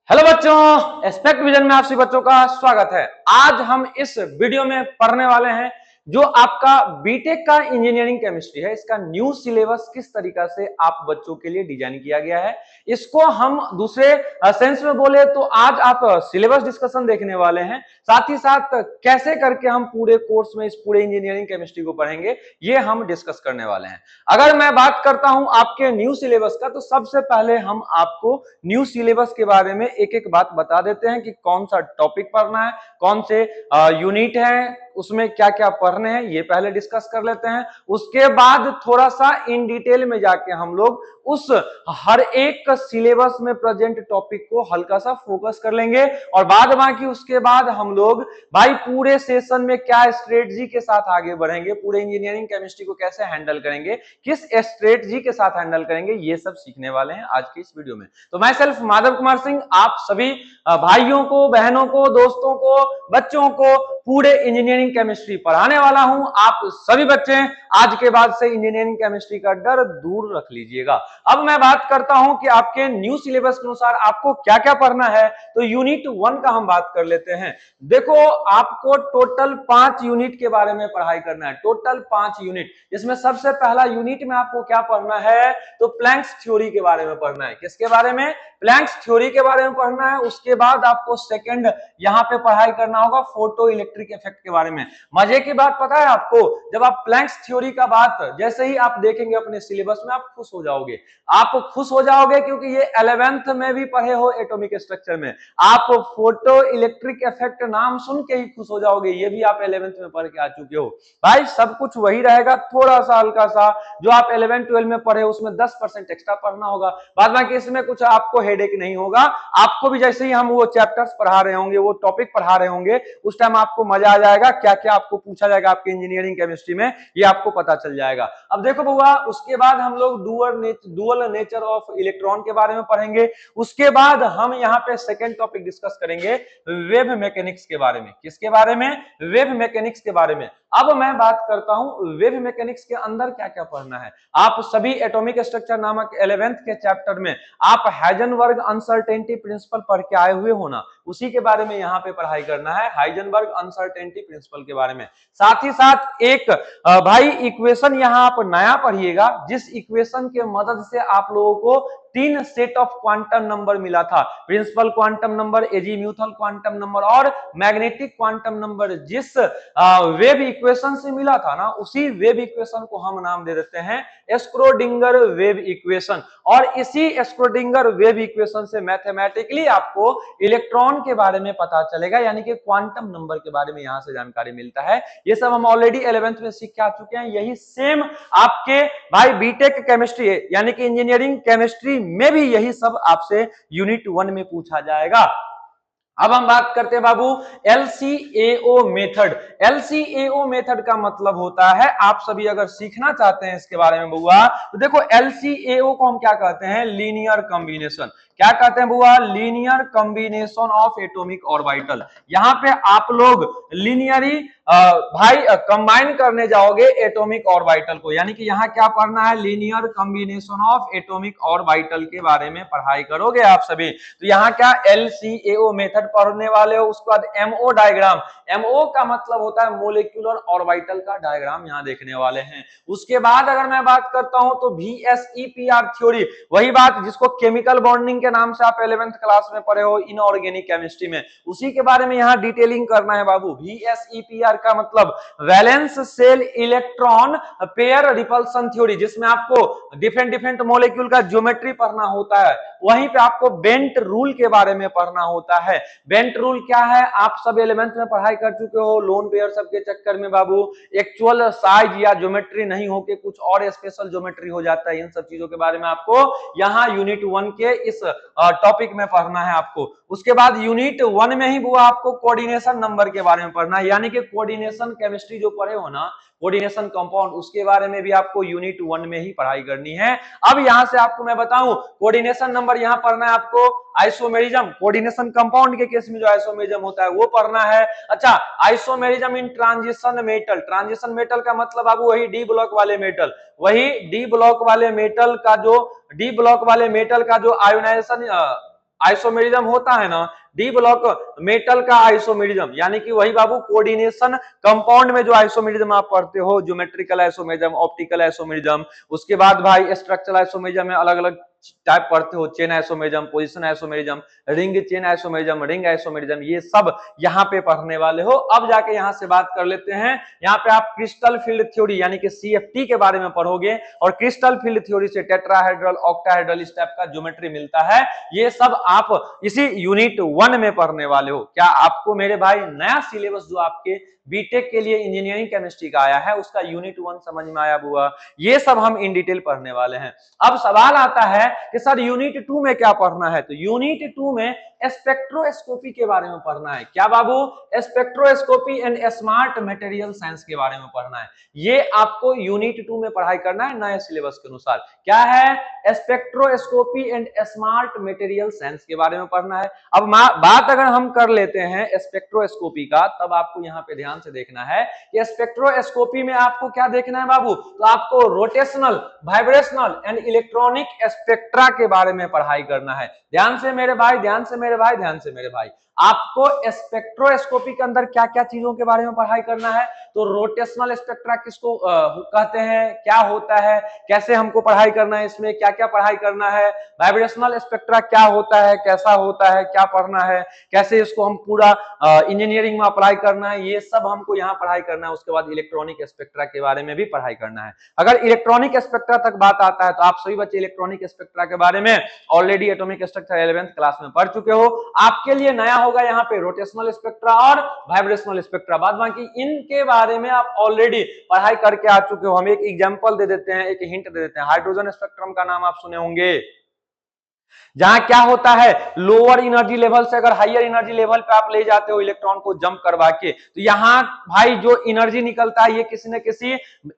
Hello बच्चों, aspect vision में आप सभी बच्चों का स्वागत है। आज हम इस वीडियो में पढ़ने वाले हैं जो आपका बीटेक का इंजीनियरिंग केमिस्ट्री है, इसका न्यू सिलेबस किस तरीका से आप बच्चों के लिए डिजाइन किया गया है। इसको हम दूसरे सेंस में बोले तो आज आप सिलेबस डिस्कशन देखने वाले हैं, साथ ही साथ कैसे करके हम पूरे कोर्स में इस पूरे इंजीनियरिंग केमिस्ट्री को पढ़ेंगे ये हम डिस्कस करने वाले हैं। अगर मैं बात करता हूं आपके न्यू सिलेबस का, तो सबसे पहले हम आपको न्यू सिलेबस के बारे में एक एक बात बता देते हैं कि कौन सा टॉपिक पढ़ना है, कौन से यूनिट है, उसमें क्या क्या पढ़ने हैं, ये पहले डिस्कस कर लेते हैं। उसके बाद थोड़ा सा इन डिटेल में जाके हम लोग उस हर एक सिलेबस में प्रेजेंट टॉपिक को हल्का सा फोकस कर लेंगे और बाद बाकी उसके बाद हम लोग भाई पूरे सेशन में क्या स्ट्रेटजी के साथ आगे बढ़ेंगे, पूरे इंजीनियरिंग केमिस्ट्री को कैसे हैंडल करेंगे, किस स्ट्रेटजी के साथ हैंडल करेंगे, ये सब सीखने वाले हैं आज की इस वीडियो में। तो मैं सेल्फ माधव कुमार सिंह आप सभी भाइयों को, बहनों को, दोस्तों को, बच्चों को पूरे इंजीनियरिंग केमिस्ट्री पढ़ाने वाला हूं। आप सभी बच्चे आज के बाद से इंजीनियरिंग केमिस्ट्री का डर दूर रख लीजिएगा। अब मैं बात करता हूं कि आपके न्यू सिलेबस के अनुसार आपको क्या क्या पढ़ना है। तो यूनिट 1 का हम बात कर लेते हैं। देखो, आपको टोटल 5 यूनिट के बारे में पढ़ाई करना है, टोटल 5 यूनिट, जिसमें सबसे पहला यूनिट में आपको क्या पढ़ना है, तो प्लैंक्स थ्योरी के बारे में पढ़ना है। किसके बारे में? प्लैंक्स थ्योरी के बारे में पढ़ना है। उसके बाद आपको सेकंड यहां पे पढ़ाई करना होगा फोटो इलेक्ट्रिक इफेक्ट के बारे में। मजे की बात पता है आपको, जब आप प्लैंक्स थ्योरी का बात जैसे ही आप देखेंगे अपने सिलेबस में, आप खुश हो जाओगे। आप खुश हो जाओगे क्योंकि ये 11th में भी पढ़े हो एटॉमिक स्ट्रक्चर में। आप फोटो इलेक्ट्रिक इफेक्ट नाम सुन के ही खुश हो जाओगे, ये भी आप 11th में पढ़ के आ चुके हो। भाई सब कुछ वही रहेगा, थोड़ा सा हल्का सा जो आप 11 12 में पढ़े उसमें 10% एक्स्ट्रा पढ़ना होगा। बाद बाकी इसमें कुछ आपको हेडेक नहीं होगा। आपको भी जैसे ही हम वो चैप्टर्स पढ़ा रहे होंगे, वो टॉपिक पढ़ा रहे होंगे, उस टाइम आपको मजा आ जाएगा। क्या क्या आपको पूछा जाएगा आपके इंजीनियरिंग केमिस्ट्री में, ये आपको पता चल जाएगा। अब देखो बुआ, उसके बाद हम लोग डुअल नेचर ऑफ इलेक्ट्रॉन के बारे में पढ़ेंगे। उसके बाद हम यहाँ पे सेकेंड टॉपिक डिस्कस करेंगे वेव मैकेनिक्स के बारे में। किसके बारे में? वेव मैकेनिक्स के बारे में। अब मैं बात करता हूं वेव मैकेनिक्स के अंदर क्या क्या पढ़ना है। आप सभी एटॉमिक स्ट्रक्चर नामक 11th के चैप्टर में आप हाइजेनबर्ग अनसर्टेनिटी प्रिंसिपल पढ़ के आए हुए हो ना, उसी के बारे में यहाँ पे पढ़ाई करना है, हाइजेनबर्ग अनसर्टेनिटी प्रिंसिपल के बारे में। साथ ही साथ एक भाई इक्वेशन यहाँ आप नया पढ़िएगा, जिस इक्वेशन के मदद से आप लोगों को 3 सेट ऑफ क्वांटम नंबर मिला था, principal quantum number, azimuthal quantum number और मैग्नेटिक क्वांटम नंबर। जिस वेव इक्वेशन से मिला था ना, उसी वेव इक्वेशन को हम नाम दे देते हैं स्क्रोडिंगर वेव इक्वेशन। और इसी स्क्रोडिंगर वेव इक्वेशन से मैथमेटिकली आपको इलेक्ट्रॉन के बारे में पता चलेगा, यानी कि क्वांटम नंबर के बारे में यहां से जानकारी मिलता है। ये सब हम ऑलरेडी 11th में सीख के आ चुके हैं। यही सेम आपके भाई बीटेक केमिस्ट्री है, यानी कि इंजीनियरिंग केमिस्ट्री में भी यही सब आपसे यूनिट 1 में पूछा जाएगा। अब हम बात करते हैं बाबू LCAO मेथड। LCAO मेथड का मतलब होता है, आप सभी अगर सीखना चाहते हैं इसके बारे में बुआ, तो देखो LCAO को हम क्या कहते हैं? Linear combination. क्या कहते हैं बुआ? Linear combination of atomic orbital. यहां पे आप लोग लीनियरी भाई कंबाइन करने जाओगे एटॉमिक ऑर्बिटल को, यानी कि यहाँ क्या पढ़ना है? Linear combination of atomic orbital के बारे में पढ़ाई करोगे आप सभी। तो यहाँ क्या LCAO मेथड पढ़ने वाले हो। उसके बाद MO डायग्राम। MO का मतलब होता है मोलिक्यूलर ऑर्बिटल का डायग्राम, यहाँ देखने वाले हैं। उसके बाद अगर मैं बात करता हूं तो VSEPR थ्योरी, वही बात जिसको केमिकल बॉन्डिंग के नाम से आप 11th क्लास में पढ़े हो इनऑर्गेनिक केमिस्ट्री में, उसी के बारे में यहाँ डिटेलिंग करना है बाबू। VSEPR का मतलब valence shell electron pair repulsion theory, जिसमें आपको डिफरेंट डिफरेंट मॉलिक्यूल का ज्योमेट्री पढ़ना होता है। वहीं पे आपको बेंट रूल के बारे में पढ़ना होता है। बेंट रूल क्या है? आप सब 11th में पढ़ाई कर चुके हो। लोन पेयर सब के चक्कर में बाबू एक्चुअल साइज या ज्योमेट्री नहीं होके कुछ और स्पेशल ज्योमेट्री हो जाता है। इन सब चीजों के बारे में आपको यहाँ यूनिट 1 के इस टॉपिक में पढ़ना है आपको। उसके बाद यूनिट 1 में ही बुआ आपको कोऑर्डिनेशन नंबर के बारे में पढ़ना है, यानी कि कोऑर्डिनेशन केमिस्ट्री जो पढ़े हो ना, कोऑर्डिनेशन कंपाउंड, उसके बारे में भी आपको यूनिट 1 में ही पढ़ाई करनी है। अब यहां से आपको मैं बताऊं, कोऑर्डिनेशन नंबर यहां पढ़ना है आपको आइसोमेरिज्म। कोऑर्डिनेशन कंपाउंड के केस में जो आइसोमेरिज्म होता है वो पढ़ना है। अच्छा, isomerism in transition metal. Transition metal का मतलब बाबू वही डी ब्लॉक वाले मेटल, वही डी ब्लॉक वाले मेटल का जो आयोनाइजेशन आइसोमेरिज्म होता है ना, डी ब्लॉक मेटल का आइसोमेरिज्म, यानी कि वही बाबू कोऑर्डिनेशन कंपाउंड में जो आइसोमेरिज्म आप पढ़ते हो, ज्योमेट्रिकल आइसोमेरिज्म, ऑप्टिकल आइसोमेरिज्म, उसके बाद भाई स्ट्रक्चरल आइसोमेरिज्म में अलग अलग टाइप पढ़ते हो, chain isomerism, position isomerism, ring chain isomerism, ring isomerism, ये सब यहाँ पे पढ़ने वाले हो। अब जाके यहाँ से बात कर लेते हैं, यहाँ पे आप क्रिस्टल फील्ड थ्योरी यानी कि सीएफटी के बारे में पढ़ोगे, और क्रिस्टल फील्ड थ्योरी से टेट्राहेड्रल, ऑक्टाहेड्रल इस टाइप का ज्योमेट्री मिलता है। ये सब आप इसी यूनिट 1 में पढ़ने वाले हो। क्या आपको मेरे भाई नया सिलेबस जो आपके बीटेक के लिए इंजीनियरिंग केमिस्ट्री का आया है उसका यूनिट 1 समझ में आया बुआ? ये सब हम इन डिटेल पढ़ने वाले हैं। अब सवाल आता है कि सर यूनिट 2 में क्या पढ़ना है? तो यूनिट 2 में स्पेक्ट्रोस्कोपी के बारे में पढ़ना है। क्या बाबू? Spectroscopy and smart material science के बारे में पढ़ना है। ये आपको यूनिट 2 में पढ़ाई करना है नए सिलेबस के अनुसार। क्या है? Spectroscopy and smart material science के बारे में पढ़ना है। अब बात अगर हम कर लेते हैं स्पेक्ट्रोस्कोपी का, तब आपको यहाँ पे ध्यान से देखना है कि स्पेक्ट्रोस्कोपी में आपको क्या देखना है बाबू? तो आपको rotational, vibrational and electronic spectra के बारे में पढ़ाई करना है। ध्यान से मेरे भाई, ध्यान से मेरे भाई, ध्यान से मेरे भाई, आपको स्पेक्ट्रोस्कोपी के अंदर क्या क्या चीजों के बारे में पढ़ाई करना है? तो रोटेशनल स्पेक्ट्रा किसको कहते हैं, क्या होता है, कैसे हमको पढ़ाई करना है, इसमें क्या क्या पढ़ाई करना है, वाइब्रेशनल स्पेक्ट्रा क्या होता है, कैसा होता है, क्या पढ़ना है, कैसे इसको हम पूरा इंजीनियरिंग में अप्लाई करना है, ये सब हमको यहाँ पढ़ाई करना है। उसके बाद इलेक्ट्रॉनिक स्पेक्ट्रा के बारे में भी पढ़ाई करना है। अगर इलेक्ट्रॉनिक स्पेक्ट्रा तक बात आता है तो आप सभी बच्चे इलेक्ट्रॉनिक स्पेक्ट्रा के बारे में already atomic structure 11th class में पढ़ चुके हो। आपके लिए नया होगा यहाँ पे रोटेशनल स्पेक्ट्रा और वाइब्रेशनल स्पेक्ट्रा, बाद बाकी इनके बारे में आप ऑलरेडी पढ़ाई करके आ चुके हो। हम एक एग्जांपल दे देते हैं, एक हिंट दे देते हैं। हाइड्रोजन स्पेक्ट्रम का नाम आप सुने होंगे, जहां क्या होता है, लोअर एनर्जी लेवल से अगर हायर एनर्जी लेवल पे आप ले जाते हो इलेक्ट्रॉन को जंप करवा के, तो यहाँ भाई जो एनर्जी निकलता है ये किसी न किसी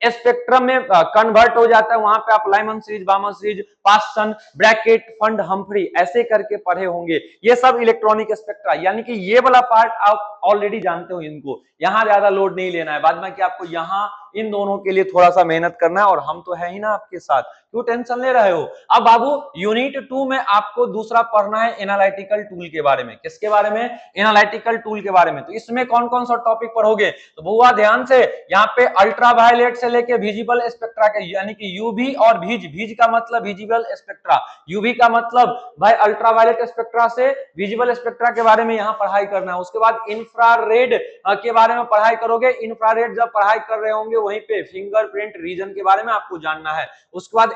स्पेक्ट्रम में कन्वर्ट हो जाता है। वहां पे आप लाइमन सीरीज, बामन सीरीज, पास्सन, ब्रैकेट, फंड, हम्फ्री ऐसे करके पढ़े होंगे। ये सब इलेक्ट्रॉनिक स्पेक्ट्रा, यानी कि ये वाला पार्ट आप ऑलरेडी जानते हो, इनको यहाँ ज्यादा लोड नहीं लेना है। बाद में कि आपको यहाँ इन दोनों के लिए थोड़ा सा मेहनत करना है, और हम तो है ही ना आपके साथ, क्यों टेंशन ले रहे हो? अब बाबू यूनिट 2 में आपको दूसरा पढ़ना है एनालिटिकल टूल के बारे में। किसके बारे में? एनालिटिकल टूल के बारे में। तो इसमें कौन कौन सा टॉपिक पढ़ोगे? तो बुआ ध्यान से, यहाँ पे अल्ट्रावायलेट से लेके विजिबल स्पेक्ट्रा के, यानी कि यूवी और भीज, भीज का मतलब विजिबल स्पेक्ट्रा, यूवी का मतलब भाई अल्ट्रावायलेट स्पेक्ट्रा से विजिबल स्पेक्ट्रा के बारे में यहाँ पढ़ाई करना है। उसके बाद इंफ्रारेड के बारे में पढ़ाई करोगे। इंफ्रारेड जब पढ़ाई कर रहे होंगे वहीं पे फिंगरप्रिंट रीजन के बारे में आपको जानना है। उसके बाद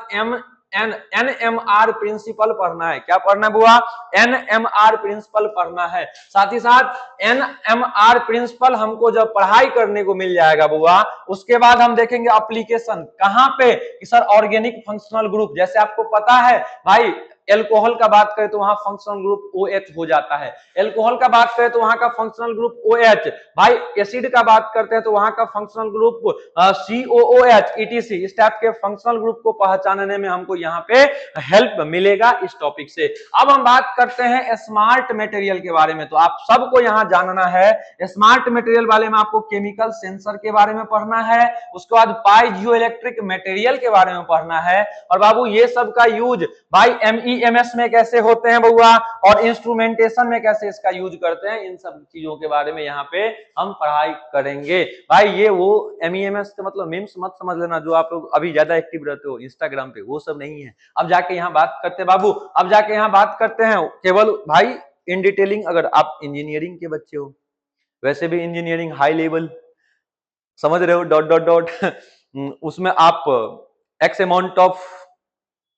NMR प्रिंसिपल पढ़ना है। क्या पढ़ना है बुआ? NMR प्रिंसिपल पढ़ना है। साथ ही साथ NMR प्रिंसिपल हमको जब पढ़ाई करने को मिल जाएगा बुआ, उसके बाद हम देखेंगे एप्लीकेशन कहां पे कि सर ऑर्गेनिक फंक्शनल ग्रुप, जैसे आपको पता है भाई एल्कोहल का बात करें तो वहां फंक्शनल ग्रुप OH हो जाता है, एल्कोहल का बात करें तो वहां का फंक्शनल ग्रुप OH, भाई एसिड का बात करते हैं तो वहां का फंक्शनल ग्रुप COOH ETC। इस टाइप के फंक्शनल ग्रुप को पहचानने में हमको यहाँ पे हेल्प मिलेगा इस टॉपिक से। अब हम बात करते हैं स्मार्ट मटेरियल के बारे में। तो आप सबको यहाँ जानना है स्मार्ट मटेरियल वाले में आपको केमिकल सेंसर के बारे में पढ़ना है, उसके बाद पाइजो इलेक्ट्रिक मटेरियल के बारे में पढ़ना है, और बाबू ये सब का यूज भाई MEMS में कैसे होते हैं बउआ, और इंस्ट्रूमेंटेशन में कैसे इसका यूज करते हैं, इन सब चीजों के बारे में यहाँ पे हम पढ़ाई करेंगे। भाई ये वो MEMS का मतलब मीम्स मत समझ लेना जो आप लोग अभी ज्यादा एक्टिव रहते हो इंस्टाग्राम पे, वो सब नहीं है। अब जाके यहाँ बात करते बाबू, अब जाके यहाँ बात करते हैं केवल भाई इन डिटेलिंग। अगर आप इंजीनियरिंग के बच्चे हो, वैसे भी इंजीनियरिंग हाई लेवल समझ रहे हो, डॉट डॉट डॉट उसमें आप x amount of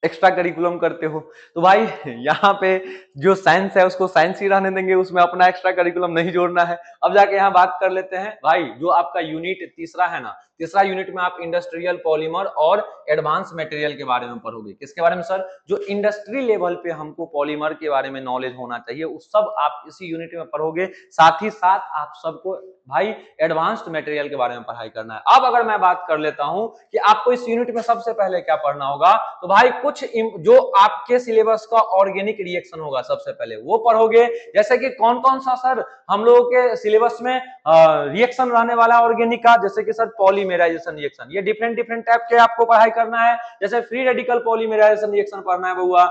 extra curriculum करते हो, तो भाई यहाँ पे जो साइंस है उसको साइंस ही रहने देंगे, उसमें अपना एक्स्ट्रा करिकुलम नहीं जोड़ना है। अब जाके यहाँ बात कर लेते हैं भाई, जो आपका यूनिट तीसरा है ना, तीसरा यूनिट में आप इंडस्ट्रियल पॉलीमर और एडवांस मटेरियल के बारे में पढ़ोगे। किसके बारे में सर? जो इंडस्ट्री लेवल पे हमको पॉलीमर के बारे में नॉलेज होना चाहिए, उस सब आप इसी यूनिट में पढ़ोगे। साथ ही साथ आप सबको भाई एडवांस्ड मटेरियल के बारे में पढ़ाई करना है। अब अगर मैं बात कर लेता हूं कि आपको इस यूनिट में सबसे पहले क्या पढ़ना होगा, तो भाई कुछ जो आपके सिलेबस का ऑर्गेनिक रिएक्शन होगा सबसे पहले वो पढ़ोगे। जैसे कि कौन कौन सा सर हम लोगों के सिलेबस में रिएक्शन रहने वाला ऑर्गेनिक का, जैसे कि सर पॉली पॉलीमेराइजेशन रिएक्शन, ये डिफरेंट डिफरेंट टाइप के आपको पढ़ाई करना है। जैसे फ्री रेडिकल पॉलीमेराइजेशन रिएक्शन पढ़ना है बउआ,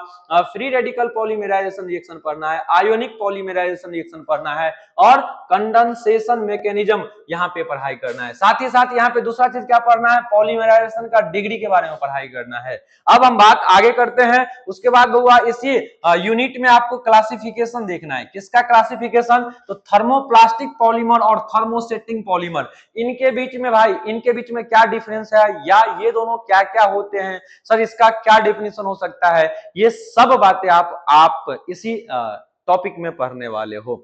फ्री रेडिकल पॉलीमेराइजेशन रिएक्शन पढ़ना है, आयोनिक पॉलीमेराइजेशन रिएक्शन पढ़ना है और कंडेंसेशन मैकेनिज्म यहाँ पे पढ़ाई करना है। साथ ही साथ यहाँ पे दूसरा चीज क्या पढ़ना है, पॉलीमेराइजेशन का डिग्री के बारे में पढ़ाई करना है। अब हम बात आगे करते हैं। उसके बाद बउआ इसी यूनिट में आपको क्लासिफिकेशन देखना है। किसका क्लासिफिकेशन, तो थर्मोप्लास्टिक पॉलीमर और थर्मोसेटिंग पॉलीमर, इनके बीच में भाई, इनके बीच में क्या डिफरेंस है, या ये दोनों क्या क्या होते हैं सर, इसका क्या डेफिनेशन हो सकता है, ये सब बातें आप इसी टॉपिक में पढ़ने वाले हो।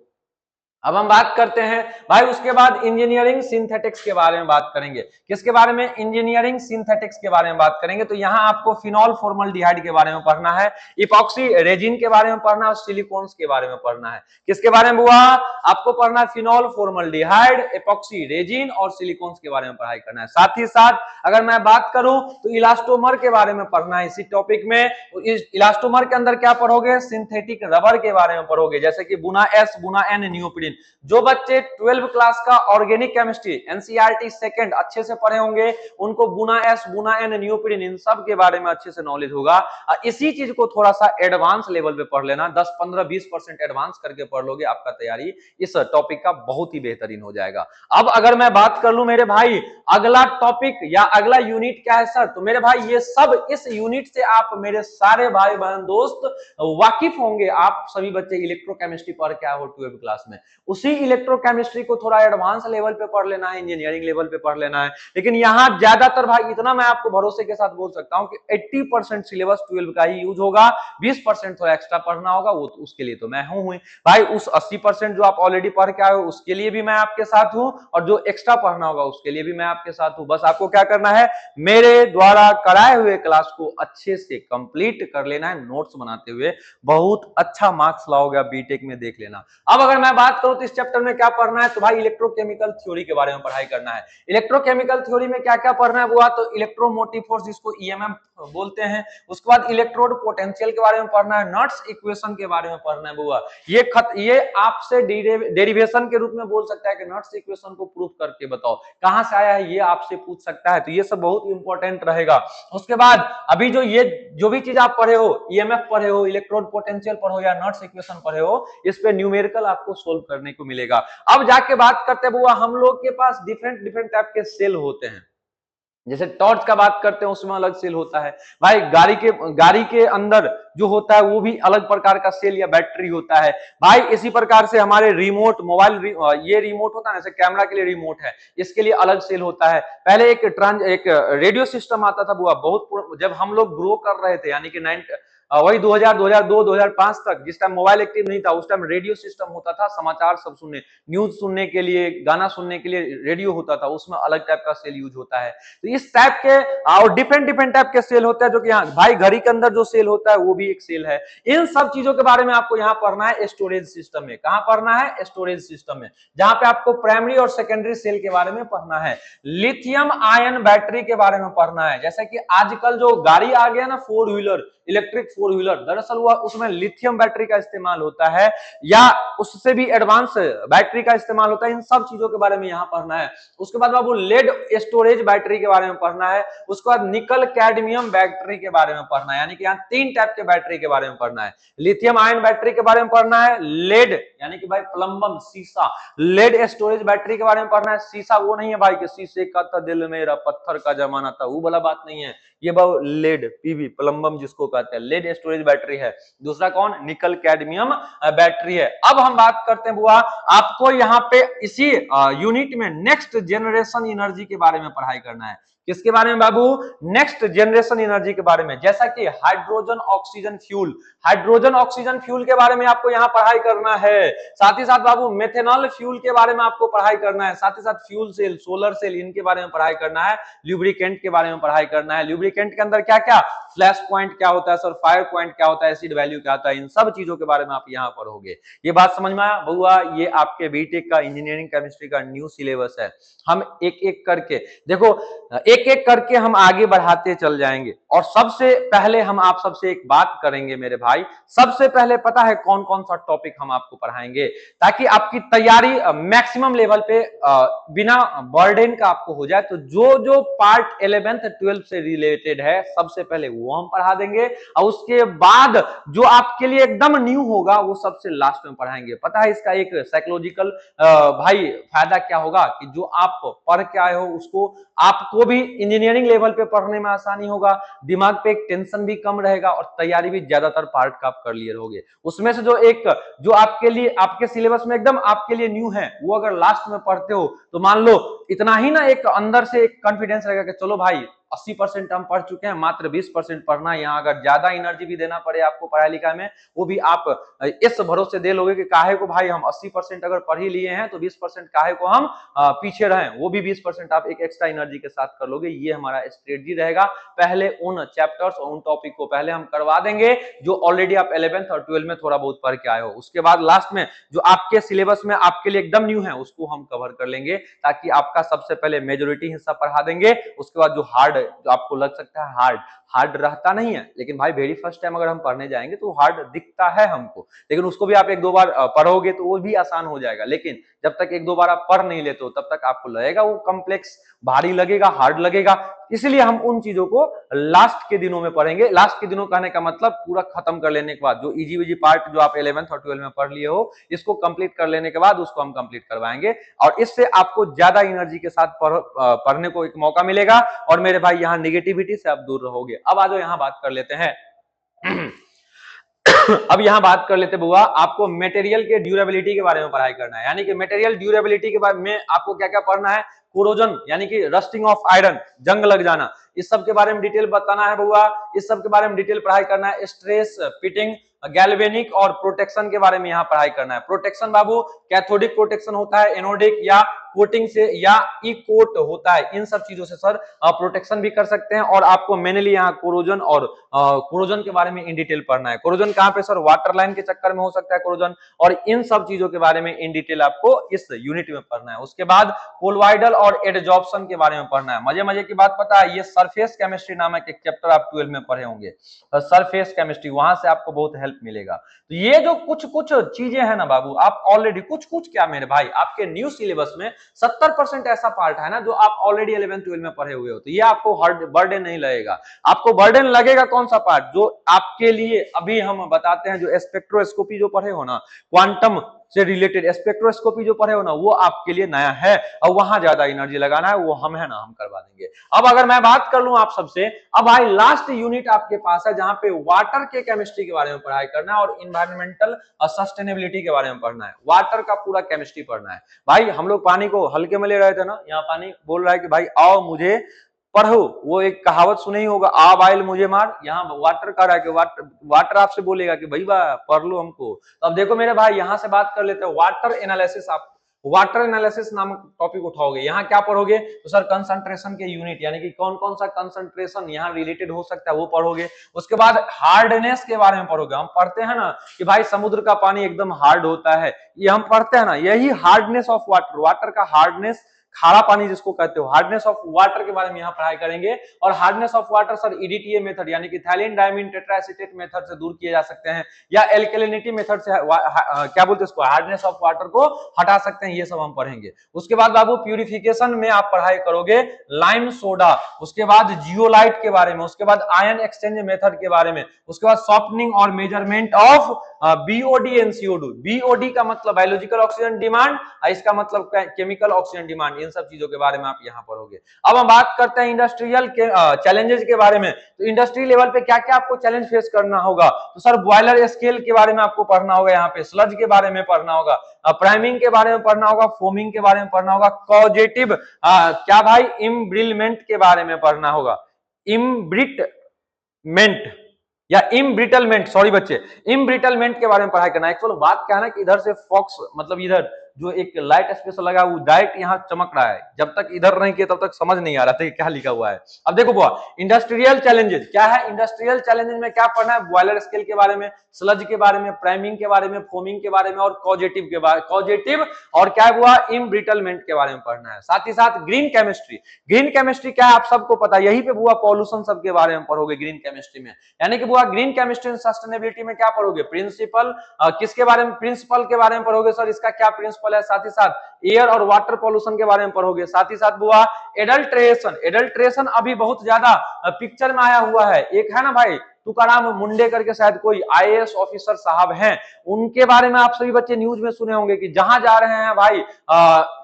अब हम बात करते हैं भाई उसके बाद इंजीनियरिंग सिंथेटिक्स के बारे में बात करेंगे। किसके बारे में, इंजीनियरिंग सिंथेटिक्स के बारे में बात करेंगे। तो यहाँ आपको फिनॉल फॉर्मल्डिहाइड के बारे में पढ़ना है, इपॉक्सी रेजिन के बारे में पढ़ना है और सिलिकॉन्स के बारे में पढ़ना है। किसके बारे में हुआ, आपको पढ़ना है फिनॉल फॉर्मल्डिहाइड, इपॉक्सी रेजिन और सिलिकॉन्स के बारे में पढ़ाई करना है। साथ ही साथ अगर मैं बात करूं तो इलास्टोमर के बारे में पढ़ना है इसी टॉपिक में। इस इलास्टोमर के अंदर क्या पढ़ोगे, सिंथेटिक रबर के बारे में पढ़ोगे, जैसे कि बुना एस बुना एन नियोप्रीन। जो बच्चे 12 क्लास का ऑर्गेनिक केमिस्ट्री एनसीईआरटी सेकंड अच्छे से पढ़े होंगे, उनको बुना एस बुना एन नियोप्रीन इन सब के बारे में अच्छे से नॉलेज होगा। इसी चीज को थोड़ा सा एडवांस लेवल पे पढ़ लेना, 10 15 20% एडवांस करके पढ़ लोगे, आपका तैयारी इस टॉपिक का बहुत ही बेहतरीन हो जाएगा। अब अगर मैं बात कर लूं मेरे भाई अगला टॉपिक या अगला यूनिट क्या है सर, तो मेरे भाई ये सब इस यूनिट से आप मेरे सारे भाई बहन दोस्त वाकिफ होंगे। आप सभी बच्चे इलेक्ट्रोकेमिस्ट्री पढ़ के आए हो 12 क्लास में, उसी इलेक्ट्रोकेमिस्ट्री को थोड़ा एडवांस लेवल पे पढ़ लेना है, इंजीनियरिंग लेवल पे पढ़ लेना है। लेकिन यहाँ ज्यादातर भाई इतना मैं आपको भरोसे के साथ बोल सकता हूँ कि 80% सिलेबस 12 का ही यूज होगा, 20% थोड़ा एक्स्ट्रा पढ़ना होगा, वो तो उसके लिए तो मैं हूँ भाई। उस 80% जो आप ऑलरेडी पढ़ के आए हो उसके लिए भी मैं आपके साथ हूँ, और जो एक्स्ट्रा पढ़ना होगा उसके लिए भी मैं आपके साथ हूँ। बस आपको क्या करना है, मेरे द्वारा कराए हुए क्लास को अच्छे से कंप्लीट कर लेना है, नोट्स बनाते हुए बहुत अच्छा मार्क्स लाओगे आप बीटेक में, देख लेना। अब अगर मैं बात करूं तो इस चैप्टर में क्या पढ़ना है, तो भाई इलेक्ट्रोकेमिकल थ्योरी के बारे में पढ़ाई करना है। इलेक्ट्रोकेमिकल थ्योरी में क्या क्या पढ़ना है वो, तो इलेक्ट्रोमोटिव फोर्स जिसको ईएमएफ बोलते हैं, उसके बाद इलेक्ट्रोड पोटेंशियल के बारे में पढ़ना है, नट्स इक्वेशन के बारे में पढ़ना है बुआ। ये आपसे डेरिवेशन के रूप में बोल सकता है कि नट्स इक्वेशन को प्रूफ करके बताओ कहां से आया है, ये आपसे पूछ सकता है, तो ये सब बहुत इंपॉर्टेंट रहेगा। उसके बाद अभी जो भी चीज आप पढ़े हो, ईएमएफ पढ़े हो, इलेक्ट्रोड पोटेंशियल पढ़ो या नट्स इक्वेशन पढ़े हो, इस पे न्यूमेरिकल आपको सोल्व करने को मिलेगा। अब जाके बात करते हैं बुआ, हम लोग के पास डिफरेंट डिफरेंट टाइप के सेल होते हैं। जैसे टॉर्च का बात करते हैं उसमें अलग सेल होता है भाई, गाड़ी के अंदर जो होता है वो भी अलग प्रकार का सेल या बैटरी होता है भाई। इसी प्रकार से हमारे रिमोट मोबाइल ये रिमोट होता है ना, जैसे कैमरा के लिए रिमोट है, इसके लिए अलग सेल होता है। पहले एक रेडियो सिस्टम आता था बुआ, बहुत जब हम लोग ग्रो कर रहे थे, यानी कि वही 2000 2002 2005 तक, जिस टाइम मोबाइल एक्टिव नहीं था, उस टाइम रेडियो सिस्टम होता था, समाचार सब सुनने, न्यूज सुनने के लिए, गाना सुनने के लिए रेडियो होता था, उसमें अलग टाइप का सेल यूज होता है। तो इस टाइप के और डिफरेंट डिफरेंट टाइप के सेल होता है, जो कि यहाँ भाई घड़ी के अंदर जो सेल होता है वो भी एक सेल है। इन सब चीजों के बारे में आपको यहाँ पढ़ना है स्टोरेज सिस्टम में। कहाँ पढ़ना है, स्टोरेज सिस्टम में, जहां पे आपको प्राइमरी और सेकेंडरी सेल के बारे में पढ़ना है। लिथियम आयन बैटरी के बारे में पढ़ना है, जैसे कि आजकल जो गाड़ी आ गया ना 4 व्हीलर, इलेक्ट्रिक 4 व्हीलर, दरअसल वो उसमें लिथियम बैटरी का इस्तेमाल होता है, या उससे भी एडवांस बैटरी का इस्तेमाल होता है। इन सब चीजों के बारे में यहाँ पढ़ना है। उसके बाद बाबू लेड स्टोरेज बैटरी के बारे में पढ़ना है। उसके बाद निकल कैडमियम बैटरी के बारे में पढ़ना है, यानी कि यहाँ 3 टाइप के बैटरी के बारे में पढ़ना है। लिथियम आयन बैटरी के बारे में पढ़ना है, लेड यानी कि भाई प्लम्बम शीशा, लेड स्टोरेज बैटरी के बारे में पढ़ना है। शीशा वो नहीं है भाई कि शीशे का था दिल मेरा, पत्थर का जमाना था, वो वाला बात नहीं है। ये बाबू लेड पीवी प्लम्बम जिसको कहते हैं, लेड स्टोरेज बैटरी है। दूसरा कौन, निकल कैडमियम बैटरी है। अब हम बात करते हैं बुआ, आपको यहाँ पे इसी यूनिट में नेक्स्ट जनरेशन एनर्जी के बारे में पढ़ाई करना है। किसके बारे में बाबू, नेक्स्ट जनरेशन एनर्जी के बारे में, जैसा कि hydrogen oxygen fuel, hydrogen oxygen fuel के बारे में आपको यहाँ पढ़ाई करना है। साथ ही साथ बाबू मेथेनॉल फ्यूल के बारे में आपको पढ़ाई करना है। साथ ही साथ फ्यूल सेल, सोलर सेल, इनके बारे में पढ़ाई करना है। ल्यूब्रिकेंट के बारे में पढ़ाई करना है। ल्यूब्रिकेंट लुब्रिकेंट के अंदर क्या क्या, फ्लैश पॉइंट क्या होता है सर, फायर पॉइंट क्या होता है, एसिड वैल्यू क्या होता है, इन सब चीजों के बारे में आप यहाँ पढ़ोगे। ये बात समझ में आया बउआ? ये आपके बीटेक का इंजीनियरिंग केमिस्ट्री का न्यू सिलेबस है। हम एक एक करके देखो, एक एक करके हम आगे बढ़ाते चल जाएंगे। और सबसे पहले हम आप सबसे एक बात करेंगे मेरे भाई, सबसे पहले पता है कौन कौन सा टॉपिक हम आपको पढ़ाएंगे, ताकि आपकी तैयारी मैक्सिमम लेवल पे बिना बर्डन का आपको हो जाए। तो जो जो पार्ट 11th 12th से रिलेटेड है सबसे पहले वो हम पढ़ा देंगे, और उसके बाद जो आपके लिए एकदम न्यू होगा वो सबसे लास्ट में पढ़ाएंगे। पता है इसका एक साइकोलॉजिकल भाई फायदा क्या होगा, कि जो आप पढ़ के आए हो उसको आपको भी इंजीनियरिंग लेवल पे पढ़ने में आसानी होगा, दिमाग पे एक टेंशन भी कम रहेगा, और तैयारी भी ज्यादातर पार्ट का आप कर लिए रहोगे। उसमें से जो एक जो आपके लिए आपके सिलेबस में एकदम आपके लिए न्यू है वो अगर लास्ट में पढ़ते हो तो मान लो इतना ही ना एक अंदर से एक कॉन्फिडेंस रहेगा कि चलो भाई 80% हम पढ़ चुके हैं, मात्र 20% पढ़ना है। यहाँ अगर ज्यादा एनर्जी भी देना पड़े आपको पढ़ाई लिखाई में, वो भी आप इस भरोसे दे लोगे कि काहे को भाई हम 80% अगर पढ़ ही लिए हैं तो 20% काहे को हम पीछे रहें, वो भी 20% आप एक एक्स्ट्रा एनर्जी के साथ कर लोगे। ये हमारा स्ट्रेटजी रहेगा। पहले उन चैप्टर्स और उन टॉपिक को पहले हम करवा देंगे जो ऑलरेडी आप 11th और 12th में थोड़ा बहुत पढ़ के आए हो। उसके बाद लास्ट में जो आपके सिलेबस में आपके लिए एकदम न्यू है उसको हम कवर कर लेंगे, ताकि आपका सबसे पहले मेजोरिटी हिस्सा पढ़ा देंगे। उसके बाद जो हार्ड, जो आपको लग सकता है हार्ड रहता नहीं है, लेकिन भाई वेरी फर्स्ट टाइम अगर हम पढ़ने जाएंगे तो हार्ड दिखता है हमको, लेकिन उसको भी आप एक दो बार पढ़ोगे तो वो भी आसान हो जाएगा। लेकिन जब तक एक दो बार आप पढ़ नहीं लेते हो तब तक आपको लगेगा वो कॉम्प्लेक्स, भारी लगेगा, हार्ड लगेगा। इसलिए हम उन चीजों को लास्ट के दिनों में पढ़ेंगे। लास्ट के दिनों कहने का मतलब पूरा खत्म कर लेने के बाद जो इजी पार्ट जो आप 11th और 12th में पढ़ लिए हो, इसको कंप्लीट कर लेने के बाद उसको हम कंप्लीट करवाएंगे, और इससे आपको ज्यादा एनर्जी के साथ पढ़ने को एक मौका मिलेगा। और मेरे भाई यहाँ निगेटिविटी से आप दूर रहोगे। अब आ जाओ यहाँ बात कर लेते हैं अब यहां बात कर लेते बुआ, आपको मटेरियल के ड्यूरेबिलिटी के बारे में पढ़ाई करना है। यानी कि मटेरियल ड्यूरेबिलिटी के बारे में आपको क्या क्या पढ़ना है, कोरोजन यानी कि रस्टिंग ऑफ आयरन, जंग लग जाना, इस सब के बारे में डिटेल बताना है बुआ। इस सब के बारे में डिटेल पढ़ाई करना है। स्ट्रेस फिटिंग, गैल्वेनिक और प्रोटेक्शन के बारे में यहाँ पढ़ाई करना है। प्रोटेक्शन बाबू कैथोडिक प्रोटेक्शन होता है, एनोडिक या कोटिंग से या ई कोट होता है, इन सब चीजों से सर प्रोटेक्शन भी कर सकते हैं। और आपको मेनली यहाँ कोरोजन और कोरोजन के बारे में इन डिटेल पढ़ना है। कोरोजन कहाँ पे सर, वाटर लाइन के चक्कर में हो सकता है कोरोजन, और इन सब चीजों के बारे में इन डिटेल आपको इस यूनिट में पढ़ना है। उसके बाद कोलॉइडल और एडजॉर्प्शन के बारे में पढ़ना है। मजे मजे की बात पता है, ये सरफेस केमिस्ट्री नामक एक चैप्टर आप 12 में पढ़े होंगे, सरफेस केमिस्ट्री, वहां से आपको बहुत हेल्प मिलेगा। तो ये जो कुछ कुछ चीजें हैं ना बाबू, आप ऑलरेडी कुछ कुछ क्या मेरे भाई, आपके न्यू सिलेबस में 70% ऐसा पार्ट है ना जो आप ऑलरेडी 11th 12th में पढ़े हुए हो, तो ये आपको बर्डन नहीं लगेगा। आपको बर्डन लगेगा कौन सा पार्ट, जो आपके लिए अभी हम बताते हैं, जो स्पेक्ट्रोस्कोपी जो पढ़े हो ना, क्वांटम से रिलेटेड स्पेक्ट्रोस्कोपी जो पढ़े हो ना, वो आपके लिए नया है, और वहां ज्यादा एनर्जी लगाना है, वो हम है ना, हम करवा देंगे। अब अगर मैं बात कर लूं आप सबसे, अब भाई लास्ट यूनिट आपके पास है जहां पे वाटर के केमिस्ट्री के बारे में पढ़ाई करना है और इन्वायरमेंटल सस्टेनेबिलिटी के बारे में पढ़ना है। वाटर का पूरा केमिस्ट्री पढ़ना है भाई। हम लोग पानी को हल्के में ले रहे थे ना, यहाँ पानी बोल रहा है कि भाई आओ मुझे पढ़ो, वो एक कहावत सुने ही होगा, आ बाइल मुझे मार। यहाँ वाटर का रहा है कि वाटर आपसे बोलेगा कि भाई पढ़ लो हमको। तो अब देखो मेरे भाई, यहाँ से बात कर लेते हैं वाटर एनालिसिस। आप वाटर एनालिसिस नामक टॉपिक उठाओगे, यहाँ क्या पढ़ोगे, तो सर कंसंट्रेशन के यूनिट, यानी कि कौन कौन सा कंसंट्रेशन यहाँ रिलेटेड हो सकता है वो पढ़ोगे। उसके बाद हार्डनेस के बारे में पढ़ोगे। हम पढ़ते हैं ना कि भाई समुद्र का पानी एकदम हार्ड होता है, ये हम पढ़ते हैं ना, यही हार्डनेस ऑफ वाटर, वाटर का हार्डनेस, खारा पानी जिसको कहते हो, हार्डनेस ऑफ वाटर के बारे में यहाँ पढ़ाई करेंगे। और hardness of water sir EDTA method यानी कि थैलिन डायमीन टेट्राएसिटेट मेथड से दूर किए जा सकते हैं, या एल्कलिनिटी मेथड से क्या बोलते हैं इसको, हार्डनेस ऑफ वाटर को हटा सकते हैं, ये सब हम पढ़ेंगे। उसके बाद बाबू प्यूरिफिकेशन में आप पढ़ाई करोगे लाइम सोडा, उसके बाद जियोलाइट के बारे में, उसके बाद आयन एक्सचेंज मेथड के बारे में, उसके बाद सॉफ्टनिंग और measurement of BOD and CO2. BOD का मतलब बायोलॉजिकल ऑक्सीजन डिमांड, इसका मतलब केमिकल ऑक्सीजन डिमांड, इन सब चीजों के बारे में आप यहाँ पढ़ोगे। अब हम बात करते हैं इंडस्ट्रियल के चैलेंजेस के बारे में। तो इंडस्ट्री लेवल पे क्या क्या आपको चैलेंज फेस करना होगा, तो सर बॉयलर स्केल के बारे में आपको पढ़ना होगा, यहाँ पे स्लज के बारे में पढ़ना होगा, प्राइमिंग के बारे में पढ़ना होगा, फोमिंग के बारे में पढ़ना होगा, कॉजेटिव क्या भाई इम्ब्रिलमेंट के बारे में पढ़ना होगा, इम्ब्रिटमेंट या इम्ब्रिटलमेंट, सॉरी बच्चे, इम्ब्रिटलमेंट के बारे में पढ़ाई करना है। एक्चुअली बात क्या है ना कि इधर से फॉक्स मतलब इधर जो एक लाइट स्पेशल लगा वो डायरेक्ट यहाँ चमक रहा है, जब तक इधर नहीं किया तब तक समझ नहीं आ रहा था कि क्या लिखा हुआ है। अब देखो बुआ, इंडस्ट्रियल चैलेंजेस क्या है, इंडस्ट्रियल चैलेंजेस में क्या पढ़ना है, बॉयलर स्केल के बारे में, स्लज के बारे में, प्राइमिंग के बारे में, फोमिंग के बारे में और कॉजेटिव के बारे, कॉजेटिव और क्या हुआ इम्ब्रिटलमेंट के बारे में पढ़ना है। साथ ही साथ ग्रीन केमिस्ट्री, ग्रीन केमिस्ट्री क्या है आप सबको पता है, यही पे बुआ पॉल्यूशन सब के बारे में पढ़ोगे ग्रीन केमिस्ट्री में। यानी कि बुआ ग्रीन केमिस्ट्री एंड सस्टेनेबिलिटी में क्या पढ़ोगे, प्रिंसिपल किसके बारे में, प्रिंसिपल के बारे में पढ़ोगे, सर इसका क्या प्रिंसिपल है। साथ ही साथ एयर और वाटर पॉल्यूशन के बारे में पढ़ोगे। साथ ही साथ बुआ एडल्ट्रेशन, एडल्ट्रेशन अभी बहुत ज्यादा पिक्चर में आया हुआ है। एक है ना भाई तुकाराम मुंडे करके शायद कोई आईएएस ऑफिसर साहब हैं, उनके बारे में आप सभी बच्चे न्यूज में सुने होंगे कि जहां जा रहे हैं भाई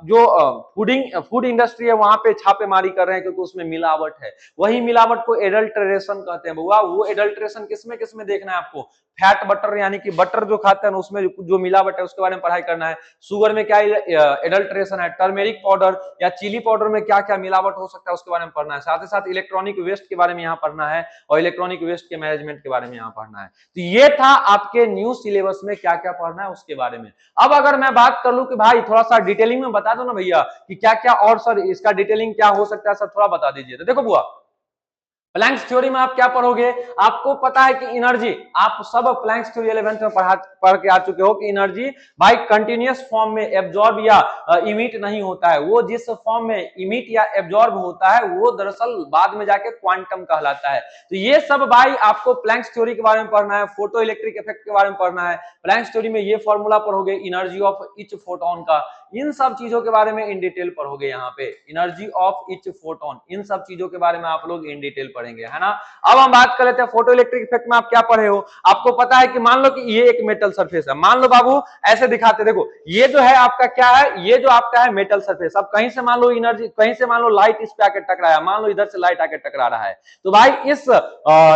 जो फूड इंडस्ट्री है वहां पे छापेमारी कर रहे हैं क्योंकि उसमें मिलावट है। वही मिलावट को एडल्ट्रेशन कहते हैं बुआ। वो एडल्ट्रेशन किसमें किसमें देखना है आपको, फैट बटर यानी कि बटर जो खाते हैं उसमें जो मिलावट है उसके बारे में पढ़ाई करना है। शुगर में क्या एडल्ट्रेशन है, टर्मेरिक पाउडर या चिली पाउडर में क्या क्या मिलावट हो सकता है उसके बारे में पढ़ना है। साथ ही साथ इलेक्ट्रॉनिक वेस्ट के बारे में यहाँ पढ़ना है और इलेक्ट्रॉनिक वेस्ट के मैनेजमेंट के बारे में यहाँ पढ़ना है। तो ये था आपके न्यू सिलेबस में क्या क्या पढ़ना है उसके बारे में। अब अगर मैं बात कर लूं कि भाई थोड़ा सा डिटेलिंग में बता दो ना भैया कि क्या क्या, और सर इसका डिटेलिंग क्या हो सकता है सर थोड़ा बता दीजिए। तो देखो बुआ प्लैंक्स थ्योरी में आप क्या पढ़ोगे, आपको पता है कि एनर्जी, आप सब प्लैंक्स थ्योरी 11th में पढ़ के आ चुके हो कि एनर्जी भाई कंटिन्यूअस फॉर्म में एब्जॉर्ब या इमिट नहीं होता है। वो जिस फॉर्म में इमिट या एब्जॉर्ब होता है वो दरअसल बाद में जाके क्वांटम कहलाता है। तो ये सब भाई आपको प्लैंक्स थ्योरी के बारे में पढ़ना है, फोटो इलेक्ट्रिक इफेक्ट के बारे में पढ़ना है। प्लैंक्स थ्योरी में ये फॉर्मूला पढ़ोगे एनर्जी ऑफ ईच फोटोन का, इन सब चीजों के बारे में इन डिटेल पढ़ोगे। यहाँ पे एनर्जी ऑफ ईच फोटोन, इन सब चीजों के बारे में आप लोग इन डिटेल पढ़ेंगे, है ना। अब हम बात कर लेते हैं फोटो इलेक्ट्रिक इफेक्ट में आप क्या पढ़े हो। आपको पता है कि मान लो कि ये एक मेटल सरफेस है, मान लो बाबू ऐसे दिखाते, देखो ये जो है आपका क्या है, ये जो आपका है मेटल सरफेस। अब कहीं से मान लो एनर्जी, कहीं से मान लो लाइट इस पे आके टकराया, मान लो इधर से लाइट आके टकरा रहा है, तो भाई इस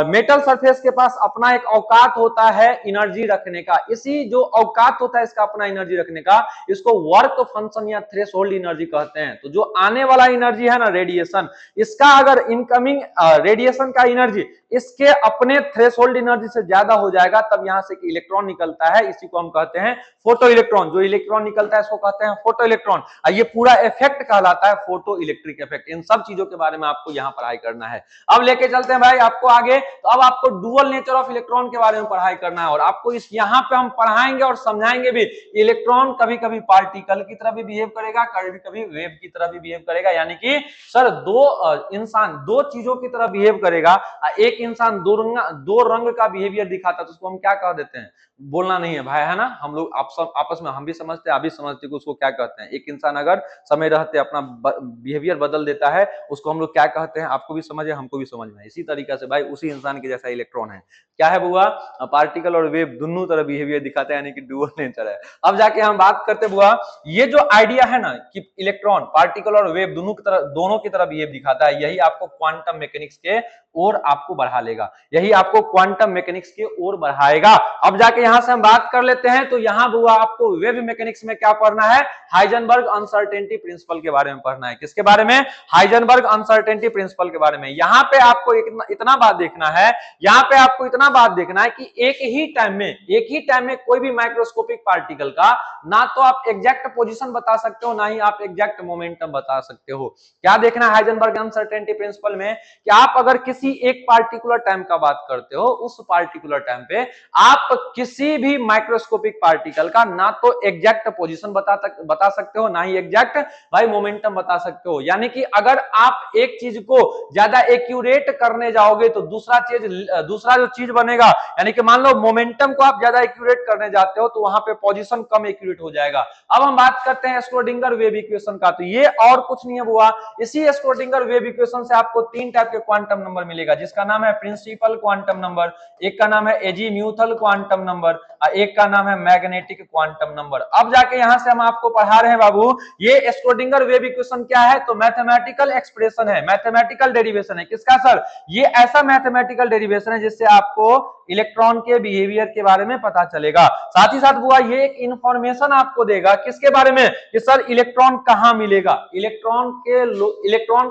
मेटल सरफेस के पास अपना एक औकात होता है एनर्जी रखने का। इसी जो औकात होता है इसका अपना एनर्जी रखने का, इसको वर्क फंक्शन या थ्रेशोल्ड एनर्जी कहते हैं। तो जो आने वाला एनर्जी है ना रेडिएशन, इसका अगर इनकमिंग रेडिएशन का एनर्जी इसके अपने थ्रेशोल्ड एनर्जी से ज्यादा हो जाएगा तब यहां से इलेक्ट्रॉन निकलता है, इसी को हम कहते हैं फोटो इलेक्ट्रॉन। जो इलेक्ट्रॉन निकलता है इसको कहते हैं फोटो इलेक्ट्रॉन। ये पूरा इफेक्ट कहलाता है फोटो इलेक्ट्रिक इफेक्ट। इन सब चीजों के बारे में आपको यहाँ पढ़ाई करना है। अब लेके चलते हैं भाई आपको आगे, तो अब आपको डुअल नेचर ऑफ इलेक्ट्रॉन के बारे में पढ़ाई करना है और आपको इस यहाँ पे हम पढ़ाएंगे और समझाएंगे भी इलेक्ट्रॉन कभी कभी पार्टिकल की तरह भी बिहेव करेगा, कभी कभी वेव की तरह भी बिहेव करेगा। यानी कि सर दो इंसान दो चीजों की तरह बिहेव करेगा, एक इंसान दो रंग का बिहेवियर दिखाता है तो उसको हम क्या कह देते हैं, बोलना नहीं है भाई, है ना। हम लोग आपस में हम भी समझते हैं, आप भी समझते हैं कि उसको क्या कहते हैं। एक इंसान अगर समय रहते अपना बिहेवियर बदल देता है उसको हम लोग क्या कहते हैं, आपको भी समझ है हमको भी समझ में। इसी तरीके से भाई उसी इंसान के जैसा इलेक्ट्रॉन है, क्या है बुआ, पार्टिकल और वेव दोनों तरह बिहेवियर दिखाते हैं, यानी कि डुअल नेचर है। अब जाके हम बात करते बुआ, ये जो आइडिया है ना कि इलेक्ट्रॉन पार्टिकल और वेव दोनों की तरह बिहेव दिखाता है, यही आपको क्वांटम मैकेनिक्स के ओर आपको बढ़ा लेगा, यही आपको क्वांटम मैकेनिक्स की ओर बढ़ाएगा। अब जाके यहां से हम बात कर लेते हैं, तो यहां बुआ आपको वेव मैकेनिक्स में क्या पढ़ना है, हाइजेनबर्ग अनसर्टेनिटी प्रिंसिपल के बारे में पढ़ना है। किसके बारे में, हाइजेनबर्ग अनसर्टेनिटी प्रिंसिपल के बारे में। यहां पे आपको इतना बात देखना है, यहां पे आपको इतना बात देखना है कि एक ही टाइम में कोई भी माइक्रोस्कोपिक पार्टिकल का ना तो आप एग्जैक्ट पोजीशन बता सकते हो, ना ही आप एग्जैक्ट मोमेंटम बता सकते हो। क्या देखना है हाइजेनबर्ग अनसर्टेनिटी प्रिंसिपल में, कि आप अगर किसी एक पार्टिकुलर टाइम का बात करते हो, उस पार्टिकुलर टाइम पे आप किसी भी माइक्रोस्कोपिक पार्टिकल का ना तो एग्जैक्ट पोजीशन बता सकते हो, ना ही एग्जैक्ट भाई मोमेंटम बता सकते हो। यानी कि अगर आप एक चीज को ज्यादा एक्यूरेट करने जाओगे तो दूसरा जो चीज बनेगा, यानी कि मान लो मोमेंटम को आप ज्यादा एक्यूरेट करने जाते हो तो वहां पे पोजीशन कम एक्यूरेट हो जाएगा। अब हम बात करते हैं स्क्रोडिंगर वेव इक्वेशन का, तो ये और कुछ नहीं है बुआ, इसी स्क्रोडिंगर वेव इक्वेशन से आपको तीन टाइप के क्वांटम नंबर मिलेगा, जिसका नाम है प्रिंसिपल क्वांटम नंबर, एक का नाम है एजीम्यूथल क्वांटम नंबर और एक का नाम है मैग्नेटिक क्वांटम नंबर। अब जाके यहां से हम आपको पढ़ा रहे हैं बाबू, ये स्क्रोडिंगर वेव इक्वेशन क्या है, तो मैथमेटिकल एक्सप्रेशन है, मैथमेटिकल डेरिवेशन है। किसका सर, ये ऐसा मैथमेटिकल डेरिवेशन है जिससे आपको इलेक्ट्रॉन के बिहेवियर के बारे में पता चलेगा। साथ ही साथ बुआ ये एक इंफॉर्मेशन आपको देगा किसके बारे में, कि सर इलेक्ट्रॉन कहां मिलेगा, इलेक्ट्रॉन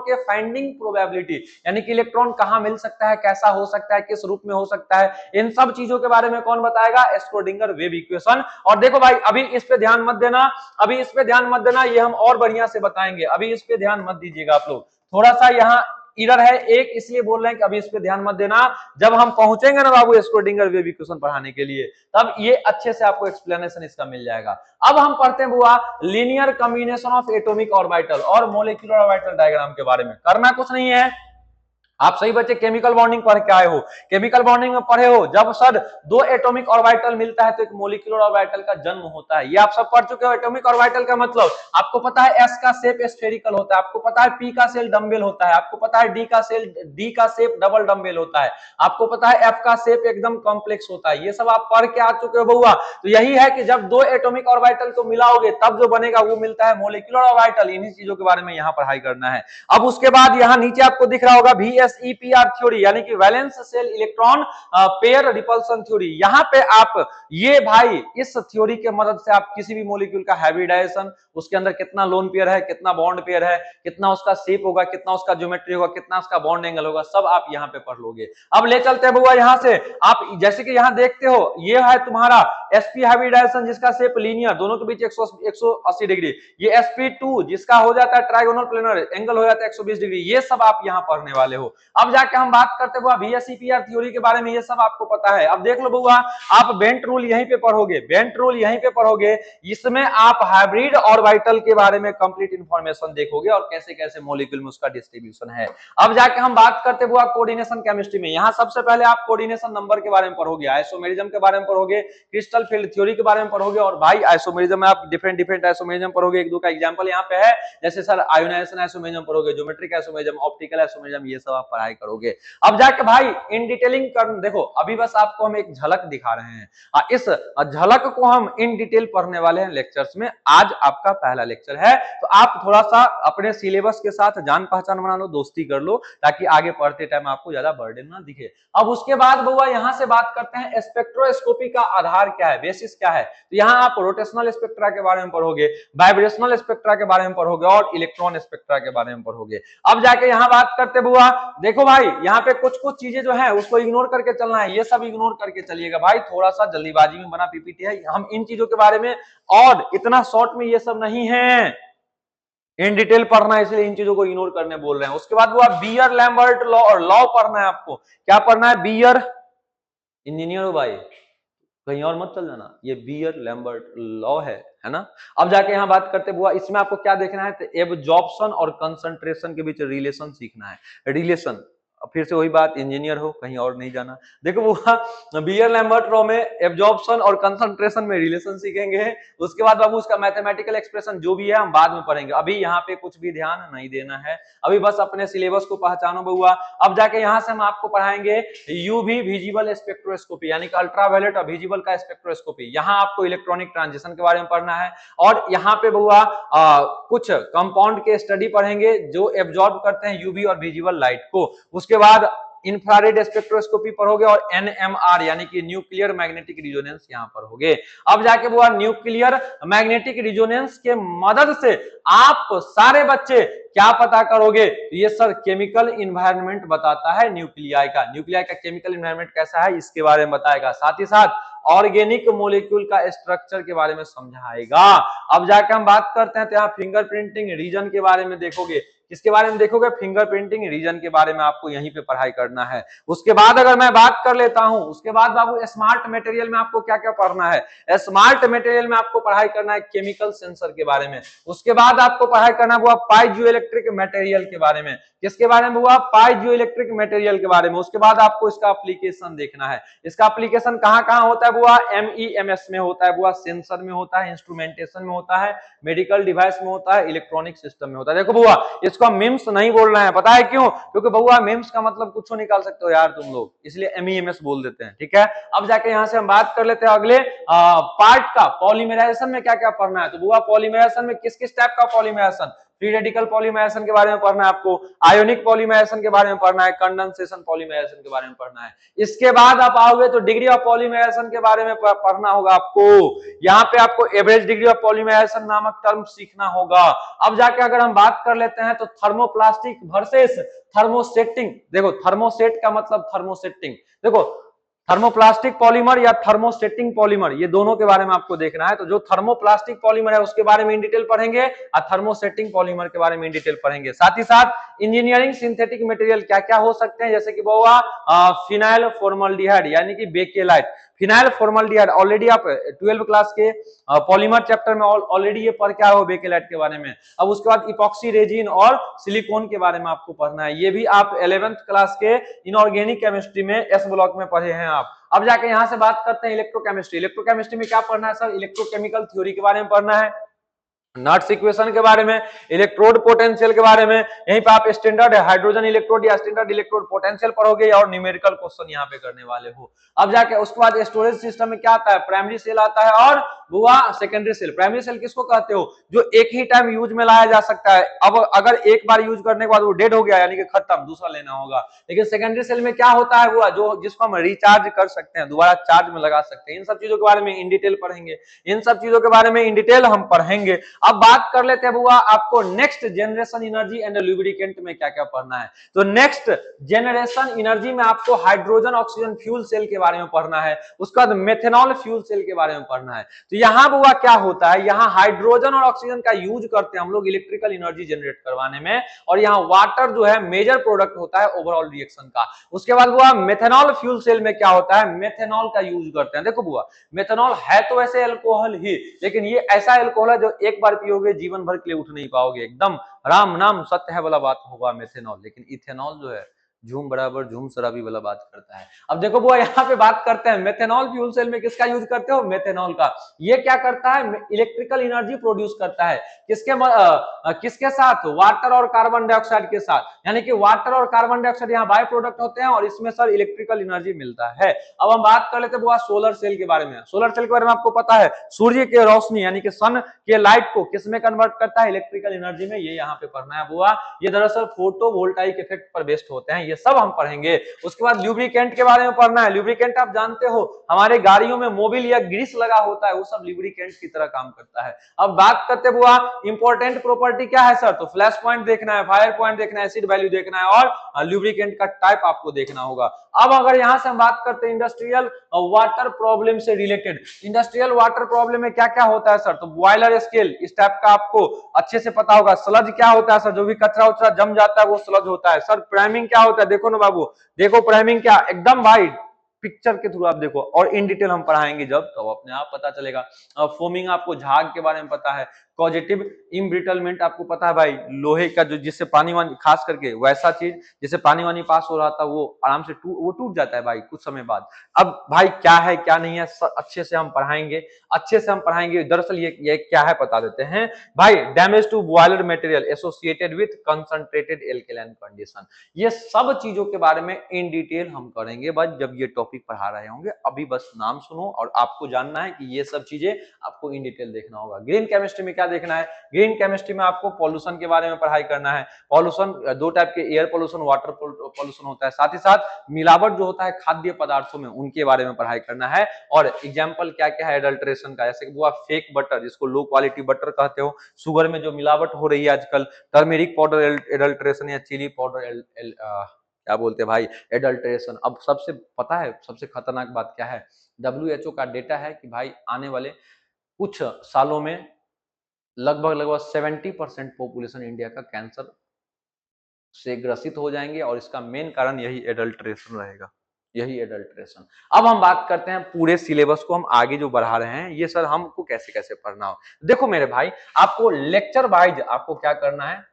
के फाइंडिंग प्रोबेबिलिटी, यानी कि इलेक्ट्रॉन कहां मिल सकता है, कैसा हो सकता है, किस रूप में हो सकता है, इन सब चीजों के बारे में कौन बताएगा, स्क्रोडिंगर वेव इक्वेशन। और देखो भाई अभी इस पे ध्यान मत देना, अभी इस पे ध्यान मत देना, ये हम और बढ़िया से बताएंगे, अभी इस पे ध्यान मत दीजिएगा आप लोग, थोड़ा सा यहाँ इरर है एक, इसलिए बोल रहे हैं कि अभी इस पे ध्यान मत देना। जब हम पहुंचेंगे ना बाबू स्क्रोडिंगर वेव इक्वेशन पढ़ाने के लिए, तब ये अच्छे से आपको एक्सप्लेनेशन इसका मिल जाएगा। अब हम पढ़ते हैं बुआ linear combination of atomic orbital और मॉलिक्यूलर ऑर्बिटल डायग्राम के बारे में। करना कुछ नहीं है, आप सही बच्चे केमिकल बॉन्डिंग पढ़ के आए हो, केमिकल बॉन्डिंग में पढ़े हो, जब सर दो एटॉमिक ऑर्बिटल मिलता है तो एक मॉलिक्यूलर ऑर्बिटल का जन्म होता है, ये आप सब पढ़ चुके हो। एटॉमिक ऑर्बिटल का मतलब आपको पता है, एस का शेप स्फेरिकल होता है, आपको पता है पी का सेल डम्बेल होता है, आपको पता है डी का शेप डबल डम्बेल होता है, आपको पता है एफ का शेप एकदम कॉम्प्लेक्स होता है, ये सब आप पढ़ के आ चुके हो बउआ। तो यही है कि जब दो एटॉमिक ऑर्बिटल को मिलाओगे तब जो बनेगा वो मिलता है मॉलिक्यूलर ऑर्बिटल। इन्हीं चीजों के बारे में यहाँ पढ़ाई करना है। अब उसके बाद यहाँ नीचे आपको दिख रहा होगा VSEPR थ्योरी, यानी कि valence shell electron pair repulsion theory. यहाँ पे आप ये भाई इस थ्योरी के मदद से आप किसी भी मॉलिक्यूल का हाइब्रिडाइजेशन, उसके अंदर कितना लोन पेयर है, कितना बॉन्ड पेयर है, कितना उसका शेप होगा, कितना उसका ज्योमेट्री होगा, कितना उसका बॉन्ड एंगल होगा, सब आप यहाँ पे पढ़ लोगे। अब ले चलते हैं बुआ यहाँ से, आप जैसे कि यहाँ देखते हो ये है तुम्हारा sp हाइब्रिडाइजेशन जिसका शेप लीनियर, दोनों के बीच 180 डिग्री, ये sp2 जिसका हो जाता है ट्राइगोनल प्लेनर, एंगल हो जाता है 120 डिग्री, ये सब आप यहाँ पढ़ने वाले हो। अब जाके हम बात करते हुआ VSEPR थ्योरी के बारे में, ये सब आपको पता है। अब देख लो बुआ, आप बेंट रूल यहीं पे पढ़ोगे, बेंट रूल यहीं पे पढ़ोगे, इसमें आप हाइब्रिड ऑर्बिटल के बारे में कंप्लीट इंफॉर्मेशन देखोगे और कैसे कैसे मॉलिक्यूल में उसका डिस्ट्रीब्यूशन है। अब जाके हम बात करते हुआ कोऑर्डिनेशन केमिस्ट्री में, यहाँ सबसे पहले आप कोऑर्डिनेशन नंबर के बारे में पढ़ोगे, आइसोमेरिज्म के बारे में पढ़ोगे, क्रिस्टल फील्ड थ्योरी के बारे में पढ़ोगे, और भाई आइसोमेरिज्म में आप डिफरेंट आइसोमेरिज्म पढ़ोगे। एक दो का एग्जांपल यहाँ पे है, जैसे सर आयोनाइजेशन आइसोमेरिज्म पढ़ोगे, ज्योमेट्रिक आइसोमेरिज्म, ऑप्टिकल आइसोमेरिज्म, ये सब आप पढ़ाई करोगे। अब जाके भाई इन डिटेलिंग कर, देखो अभी बस आपको हम एक झलक दिखा रहे हैं, इस झलक को हम इन डिटेल पढ़ने वाले हैं लेक्चर्स में। आज आपका पहला लेक्चर है, तो आप थोड़ा सा अपने सिलेबस के साथ जान पहचान बना लो, दोस्ती कर लो, ताकि आगे पढ़ते टाइम आपको ज्यादा बर्डन ना दिखे। अब उसके बाद बउआ यहाँ से बात करते हैं स्पेक्ट्रोस्कोपी का आधार क्या है, बेसिस क्या है। तो यहाँ आप रोटेशनल स्पेक्ट्रा के बारे में पढ़ोगे, वाइब्रेशनल स्पेक्ट्रा के बारे में पढ़ोगे और इलेक्ट्रॉन स्पेक्ट्रा के बारे में पढ़ोगे। अब जाके यहाँ बात करते बुआ, देखो भाई यहाँ पे कुछ चीजें जो है उसको इग्नोर करके चलना है, ये सब इग्नोर करके चलिएगा भाई, थोड़ा सा जल्दीबाजी में बना पीपीटी है, हम इन चीजों के बारे में और इतना शॉर्ट में ये सब नहीं है, इन डिटेल पढ़ना है, इसलिए इन चीजों को इग्नोर करने बोल रहे हैं। उसके बाद वो बीयर लैम्बर्ट लॉ, और लॉ पढ़ना है आपको। क्या पढ़ना है? बीयर, इंजीनियर हो भाई, कहीं और मत चल जाना, ये बीयर लैम्बर्ट लॉ है ना। अब जाके यहाँ बात करते बुआ, इसमें आपको क्या देखना है, तो एब्जॉर्प्शन और कंसंट्रेशन के बीच रिलेशन सीखना है, रिलेशन। फिर से वही बात, इंजीनियर हो, कहीं और नहीं जाना। देखो वो बीयर लैम्बर्ट लॉ में एब्जॉर्प्शन और कंसंट्रेशन में रिलेशन सीखेंगे, उसके बाद बाबू उसका मैथमेटिकल एक्सप्रेशन जो भी है हम बाद में पढ़ेंगे, अभी यहाँ पे कुछ भी ध्यान नहीं देना है, अभी बस अपने सिलेबस को पहचानो बउआ। अब जाके यहाँ से हम आपको पढ़ाएंगे यूवी विजिबल स्पेक्ट्रोस्कोपी, यानी कि अल्ट्रावायलेट और विजिबल का स्पेक्ट्रोस्कोपी। यहाँ आपको इलेक्ट्रॉनिक ट्रांजिशन के बारे में पढ़ना है, और यहाँ पे बउआ कुछ कंपाउंड के स्टडी पढ़ेंगे जो एब्जॉर्ब करते हैं यूवी और विजिबल लाइट को। उसके बाद इंफ्रारेड स्पेक्ट्रोस्कोपी पढ़ोगे और NMR यानी कि न्यूक्लियर मैग्नेटिक रिजोनेंस यहाँ पढ़ोगे। अब जाके वो न्यूक्लियर मैग्नेटिक रिजोनेंस के मदद से आप सारे बच्चे क्या पता करोगे, ये सर केमिकल इन्वायरमेंट बताता है न्यूक्लियाई का, न्यूक्लियाई का केमिकल इन्वायरमेंट कैसा है इसके बारे में बताएगा, साथ ही साथ ऑर्गेनिक मॉलिक्यूल का स्ट्रक्चर के बारे में समझाएगा। अब जाके हम बात करते हैं तो यहाँ फिंगरप्रिंटिंग रीजन के बारे में देखोगे, किसके बारे में देखोगे, फिंगरप्रिंटिंग रीजन के बारे में आपको यहीं पे पढ़ाई करना है। उसके बाद अगर मैं बात कर लेता हूं, उसके बाद बाबू स्मार्ट मटेरियल में आपको क्या क्या पढ़ना है, स्मार्ट मटेरियल में आपको पढ़ाई करना है केमिकल सेंसर के बारे में। उसके बाद आपको पढ़ाई करना हुआ पाइजो इलेक्ट्रिक मटेरियल के बारे में, किसके बारे में हुआ, पाइजो इलेक्ट्रिक मटेरियल के बारे में। उसके बाद आपको इसका एप्लीकेशन देखना है, इसका एप्लीकेशन कहां कहां होता है बुआ, MEMS में होता है बुआ, सेंसर में होता है, इंस्ट्रूमेंटेशन में होता है, मेडिकल डिवाइस में होता है, इलेक्ट्रॉनिक सिस्टम में होता है। देखो बुआ इसको मिम्स नहीं बोलना है, पता है क्यों, क्योंकि बुआ मिम्स का मतलब कुछ निकाल सकते हो यार तुम लोग, इसलिए MEMS बोल देते हैं, ठीक है। अब जाके यहां से हम बात कर लेते हैं अगले पार्ट का, पॉलीमराइजेशन में क्या क्या पढ़ना है। तो बुआ पॉलीमराइजेशन में किस किस टाइप का पॉलीमराइजेशन, फ्री रेडिकल पॉलीमराइजेशन के बारे में पढ़ना है आपको, आयोनिक पॉलीमराइजेशन के बारे में पढ़ना है, कंडेंसेशन पॉलीमराइजेशन के बारे में पढ़ना है। इसके बाद आप आओगे तो डिग्री ऑफ पॉलीमराइजेशन के बारे में पढ़ना होगा आपको। यहाँ पे आपको एवरेज डिग्री ऑफ पॉलीमराइजेशन नामक टर्म सीखना होगा। अब जाके अगर हम बात कर लेते हैं तो थर्मोप्लास्टिक वर्सेस थर्मोसेटिंग। देखो थर्मोसेट का मतलब थर्मोसेटिंग, देखो थर्मोप्लास्टिक पॉलीमर या थर्मोसेटिंग पॉलीमर, ये दोनों के बारे में आपको देखना है। तो जो थर्मोप्लास्टिक पॉलीमर है उसके बारे में इन डिटेल पढ़ेंगे और थर्मोसेटिंग पॉलीमर के बारे में इन डिटेल पढ़ेंगे। साथ ही साथ इंजीनियरिंग सिंथेटिक मटेरियल क्या क्या हो सकते हैं, जैसे कि वो हुआ फिनाइल फॉर्मल्डिहाइड यानी कि बेकेलाइट। फिनाइल फॉर्मल्डिहाइड ऑलरेडी आप 12वीं क्लास के पॉलीमर चैप्टर में ऑलरेडी ये पढ़ के आए हो बेकेलाइट के बारे में। अब उसके बाद इपॉक्सी रेजिन और सिलिकॉन के बारे में आपको पढ़ना है, ये भी आप 11वीं क्लास के इनऑर्गेनिक केमिस्ट्री में एस ब्लॉक में पढ़े हैं आप। अब जाके यहां से बात करते हैं इलेक्ट्रोकेमिस्ट्री। इलेक्ट्रोकेमिस्ट्री में क्या पढ़ना है सर, इलेक्ट्रोकेमिकल थ्योरी के बारे में पढ़ना है, नॉट्स इक्वेशन के बारे में, इलेक्ट्रोड पोटेंशियल के बारे में। यहीं पे आप स्टैंडर्ड हाइड्रोजन इलेक्ट्रोड या स्टैंडर्ड इलेक्ट्रोड पोटेंशियल पढ़ोगे और न्यूमेरिकल क्वेश्चन यहाँ पे करने वाले हो। अब जाके उसके बाद स्टोरेज सिस्टम में क्या आता है, प्राइमरी सेल आता है और बुआ सेकेंडरी सेल। प्राइमरी सेल किसको कहते हो, जो एक ही टाइम यूज में लाया जा सकता है। अब अगर एक बार यूज करने के बाद वो डेड हो गया यानी कि खत्म, दूसरा लेना होगा। लेकिन सेकेंडरी सेल में क्या होता है, वो जो जिसको हम रिचार्ज कर सकते हैं, दोबारा चार्ज में लगा सकते हैं। इन सब चीजों के बारे में इन डिटेल पढ़ेंगे, इन सब चीजों के बारे में इन डिटेल हम पढ़ेंगे। अब बात कर लेते हैं बुआ आपको next generation energy and lubricant में क्या क्या पढ़ना है। तो नेक्स्ट जनरेशन एनर्जी में आपको हाइड्रोजन ऑक्सीजन फ्यूल सेल के बारे में पढ़ना है, उसके बाद मेथनॉल फ्यूल सेल के बारे में पढ़ना है। तो यहाँ बुआ क्या होता है, यहाँ हाइड्रोजन और ऑक्सीजन का यूज करते हैं हम लोग इलेक्ट्रिकल एनर्जी जनरेट करवाने में, और यहाँ वाटर जो है मेजर प्रोडक्ट होता है ओवरऑल रिएक्शन का। उसके बाद बुआ मेथनॉल फ्यूल सेल में क्या होता है, मेथनॉल का यूज करते हैं। देखो बुआ मेथनॉल है तो वैसे अल्कोहल ही, लेकिन ये ऐसा अल्कोहल है जो एक बार पियोगे जीवन भर के लिए उठ नहीं पाओगे, एकदम राम नाम सत्य है वाला बात होगा मेथनॉल। लेकिन इथेनॉल जो है झूम बराबर झूम शराबी वाला बात करता है। अब देखो बुआ यहाँ पे बात करते हैं मेथनॉल फ्यूल सेल में किसका यूज करते हो, मेथनॉल का। ये क्या करता है, इलेक्ट्रिकल एनर्जी प्रोड्यूस करता है। किसके साथ, वाटर और कार्बन डाइऑक्साइड के साथ, यानी कि वाटर और कार्बन डाइऑक्साइड यहाँ बाय प्रोडक्ट होते हैं और इसमें सर इलेक्ट्रिकल एनर्जी मिलता है। अब हम बात कर लेते हैं बुआ सोलर सेल के बारे में। सोलर सेल के बारे में आपको पता है, सूर्य के रोशनी यानी कि सन के लाइट को किसमें कन्वर्ट करता है, इलेक्ट्रिकल एनर्जी में। ये यहाँ पे पढ़ना है बुआ। ये दरअसल फोटोवोल्टाइक इफेक्ट पर बेस्ड होते हैं, ये सब हम पढ़ेंगे। उसके बाद ल्यूब्रिकेंट के बारे में पढ़ना है। ल्यूब्रिकेंट आप जानते हो हमारे गाड़ियों में मोबिल या ग्रीस लगा होता है, वो सब ल्यूब्रिकेंट की तरह काम करता है। अब बात करते बुआ इंपॉर्टेंट प्रॉपर्टी क्या है सर, तो फ्लैश पॉइंट देखना है, फायर पॉइंट देखना है, एसिड वैल्यू देखना है और ल्यूब्रिकेंट का टाइप आपको देखना होगा। अब अगर यहां से हम बात करते हैं इंडस्ट्रियल वाटर प्रॉब्लम से रिलेटेड, इंडस्ट्रियल वाटर प्रॉब्लम में क्या क्या होता है सर, तो बॉयलर स्केल इस टाइप का आपको अच्छे से पता होगा। स्लज क्या होता है सर, जो भी कचरा उचरा जम जाता है वो स्लज होता है। सर प्राइमिंग क्या होता है, देखो ना बाबू, देखो प्राइमिंग क्या, एकदम भाई पिक्चर के थ्रू आप देखो, और इन डिटेल हम पढ़ाएंगे जब तो अपने आप पता चलेगा। फोमिंग आपको झाग के बारे में पता है। पॉजिटिव इम्ब्रिटलमेंट आपको पता है भाई, लोहे का जो जिससे पानी वानी खास करके वैसा चीज जिससे पानी वानी पास हो रहा था वो आराम से टूट जाता है भाई कुछ समय बाद। अब भाई क्या है क्या नहीं है अच्छे से हम पढ़ाएंगे, अच्छे से हम पढ़ाएंगे। दरअसल ये क्या है बता देते हैं भाई। Damage to boiler material associated with concentrated alkaline condition, ये सब चीजों के बारे में इन डिटेल हम करेंगे बस जब ये टॉपिक पढ़ा रहे होंगे। अभी बस नाम सुनो और आपको जानना है कि ये सब चीजें आपको इन डिटेल देखना होगा। ग्रीन केमिस्ट्री में क्या देखना है, ग्रीन केमिस्ट्री में आपको पॉल्यूशन के बारे में पढ़ाई करना है। पॉल्यूशन दो टाइप के, एयर पॉल्यूशन, वाटर पॉल्यूशन होता है। साथ ही साथ मिलावट जो होता है खाद्य पदार्थों में, उनके बारे में पढ़ाई करना है। और एग्जाम्पल क्या क्या है एडल्ट्रेशन का, जैसे कि वो फेक बटर जिसको लो क्वालिटी बटर कहते हो, शुगर में जो मिलावट हो रही है आजकल, टर्मेरिक पाउडर एडल्ट्रेशन या चिली पाउडर क्या बोलते हैं भाई एडल्ट्रेशन। अब सबसे पता है सबसे खतरनाक बात क्या है, WHO का डेटा है कि भाई आने वाले कुछ सालों में लगभग 70% पॉपुलेशन इंडिया का कैंसर से ग्रसित हो जाएंगे और इसका मेन कारण यही एडल्ट्रेशन रहेगा, यही एडल्ट्रेशन। अब हम बात करते हैं पूरे सिलेबस को हम आगे जो बढ़ा रहे हैं, ये सर हमको कैसे कैसे पढ़ना हो। देखो मेरे भाई, आपको लेक्चर वाइज आपको क्या करना है,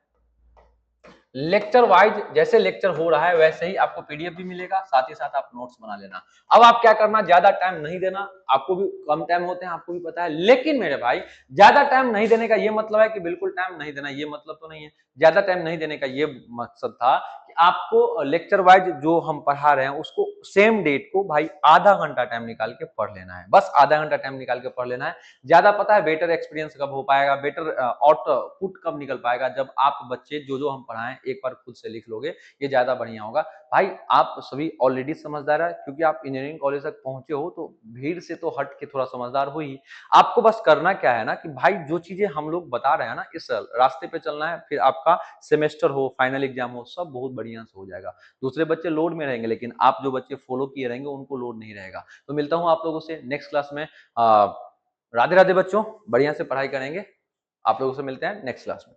लेक्चर वाइज जैसे लेक्चर हो रहा है वैसे ही आपको पीडीएफ भी मिलेगा, साथ ही साथ आप नोट्स बना लेना। अब आप क्या करना, ज्यादा टाइम नहीं देना, आपको भी कम टाइम होते हैं आपको भी पता है, लेकिन मेरे भाई ज्यादा टाइम नहीं देने का ये मतलब है कि बिल्कुल टाइम नहीं देना, ये मतलब तो नहीं है। ज्यादा टाइम नहीं देने का ये मकसद था कि आपको लेक्चर वाइज जो हम पढ़ा रहे हैं उसको सेम डेट को भाई आधा घंटा टाइम निकाल के पढ़ लेना है, बस आधा घंटा टाइम निकाल के पढ़ लेना है। ज्यादा पता है बेटर एक्सपीरियंस कब हो पाएगा, बेटर आउटपुट कब निकल पाएगा, जब आप बच्चे जो जो हम पढ़ाएं एक बार खुद से लिख लोगे, ये ज्यादा बढ़िया होगा। भाई आप सभी ऑलरेडी समझदार है, क्योंकि आप इंजीनियरिंग कॉलेज तक पहुंचे हो, तो भीड़ से तो हट के थोड़ा समझदार हो ही। आपको बस करना क्या है ना कि भाई जो चीजें हम लोग बता रहे हैं ना, इस रास्ते पे चलना है, फिर आपका सेमेस्टर हो, फाइनल एग्जाम हो, सब बहुत बढ़िया से हो जाएगा। दूसरे बच्चे लोड में रहेंगे, लेकिन आप जो बच्चे फॉलो किए रहेंगे उनको लोड नहीं रहेगा। तो मिलता हूं आप लोगों से नेक्स्ट क्लास में। राधे राधे बच्चों, बढ़िया से पढ़ाई करेंगे। आप लोगों से मिलते हैं नेक्स्ट क्लास में।